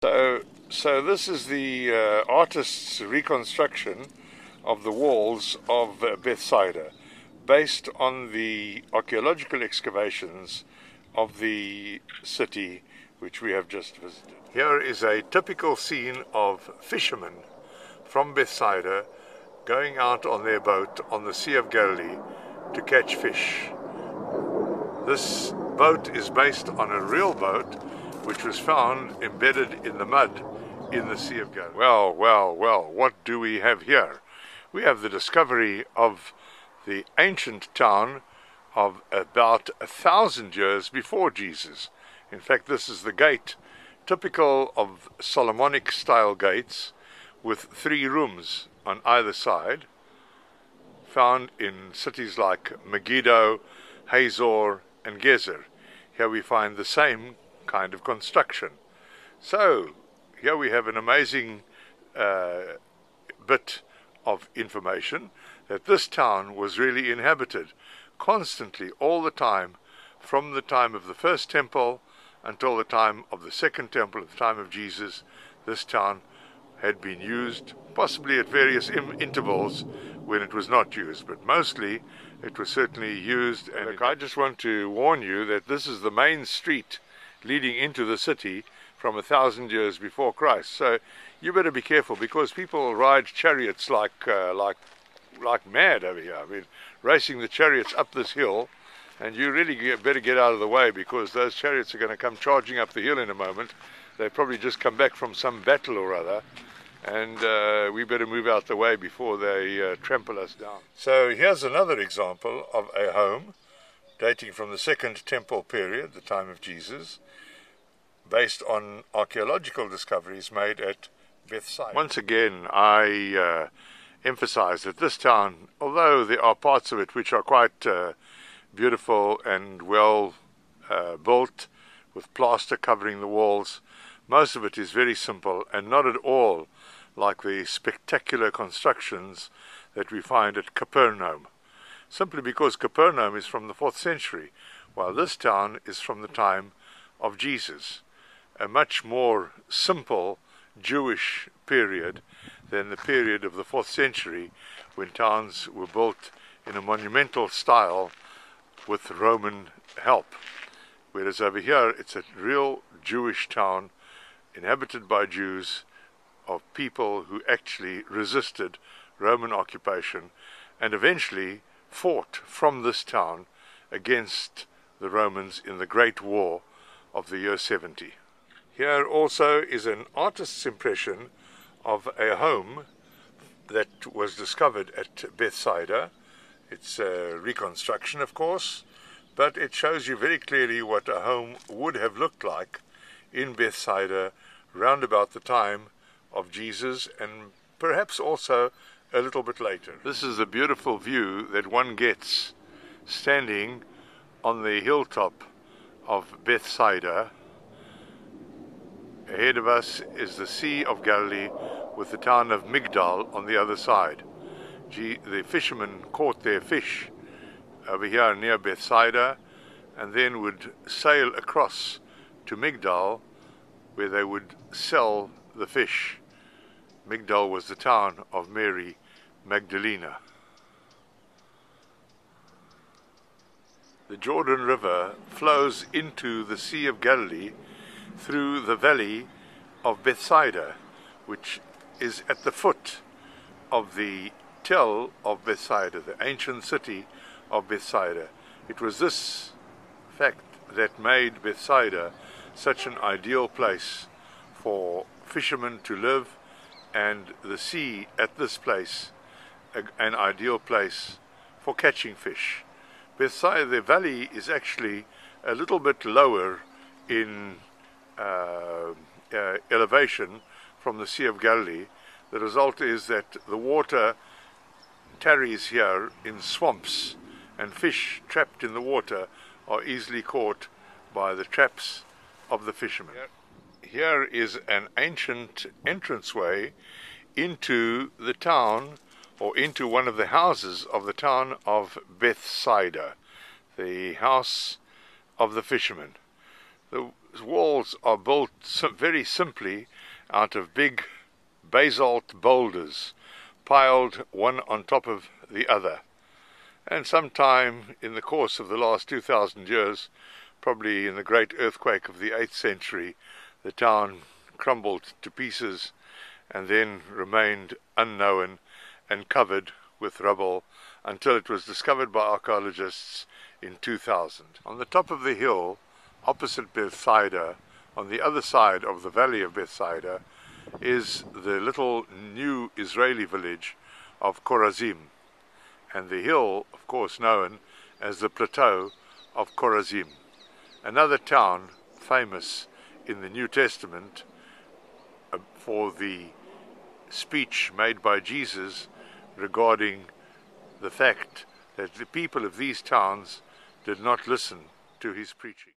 So this is the artist's reconstruction of the walls of Bethsaida, based on the archaeological excavations of the city which we have just visited. Here is a typical scene of fishermen from Bethsaida going out on their boat on the Sea of Galilee to catch fish. This boat is based on a real boat which was found embedded in the mud in the Sea of Galilee. Well, what do we have here? We have the discovery of the ancient town of about 1,000 years before Jesus. In fact, this is the gate, typical of Solomonic style gates with 3 rooms on either side, found in cities like Megiddo, Hazor and Gezer. Here we find the same kind of construction. So here we have an amazing bit of information that this town was really inhabited constantly, all the time, from the time of the first temple until the time of the second temple, at the time of Jesus. This town had been used, possibly at various intervals when it was not used, but mostly it was certainly used. And look, I just want to warn you that this is the main street leading into the city from 1,000 years before Christ. So you better be careful, because people ride chariots like mad over here. I mean, racing the chariots up this hill, and you really better get out of the way, because those chariots are going to come charging up the hill in a moment. They probably just come back from some battle or other, and we better move out the way before they trample us down. So here's another example of a home dating from the Second Temple period, the time of Jesus, based on archaeological discoveries made at Bethsaida. Once again, I emphasize that this town, although there are parts of it which are quite beautiful and well built, with plaster covering the walls, most of it is very simple and not at all like the spectacular constructions that we find at Capernaum, simply because Capernaum is from the 4th century, while this town is from the time of Jesus, a much more simple Jewish period than the period of the 4th century, when towns were built in a monumental style with Roman help. Whereas over here it's a real Jewish town inhabited by Jews, of people who actually resisted Roman occupation and eventually fought from this town against the Romans in the Great War of the year 70. Here also is an artist's impression of a home that was discovered at Bethsaida. It's a reconstruction, of course, but it shows you very clearly what a home would have looked like in Bethsaida round about the time of Jesus, and perhaps also a little bit later. This is a beautiful view that one gets standing on the hilltop of Bethsaida. Ahead of us is the Sea of Galilee with the town of Migdal on the other side. The fishermen caught their fish over here near Bethsaida and then would sail across to Migdal, where they would sell the fish. Migdal was the town of Mary Magdalena. The Jordan River flows into the Sea of Galilee through the valley of Bethsaida, which is at the foot of the Tell of Bethsaida, the ancient city of Bethsaida. It was this fact that made Bethsaida such an ideal place for fishermen to live, and the sea at this place an ideal place for catching fish. Bethsaida, the valley, is actually a little bit lower in elevation from the Sea of Galilee. The result is that the water tarries here in swamps, and fish trapped in the water are easily caught by the traps of the fishermen. Here is an ancient entranceway into the town, or into one of the houses of the town of Bethsaida, the house of the fishermen. The walls are built very simply out of big basalt boulders piled one on top of the other. And sometime in the course of the last 2,000 years, probably in the great earthquake of the 8th century, the town crumbled to pieces and then remained unknown and covered with rubble until it was discovered by archaeologists in 2000. On the top of the hill, opposite Bethsaida, on the other side of the valley of Bethsaida, is the little new Israeli village of Chorazim, and the hill, of course, known as the plateau of Chorazim, another town famous in the New Testament for the speech made by Jesus regarding the fact that the people of these towns did not listen to his preaching.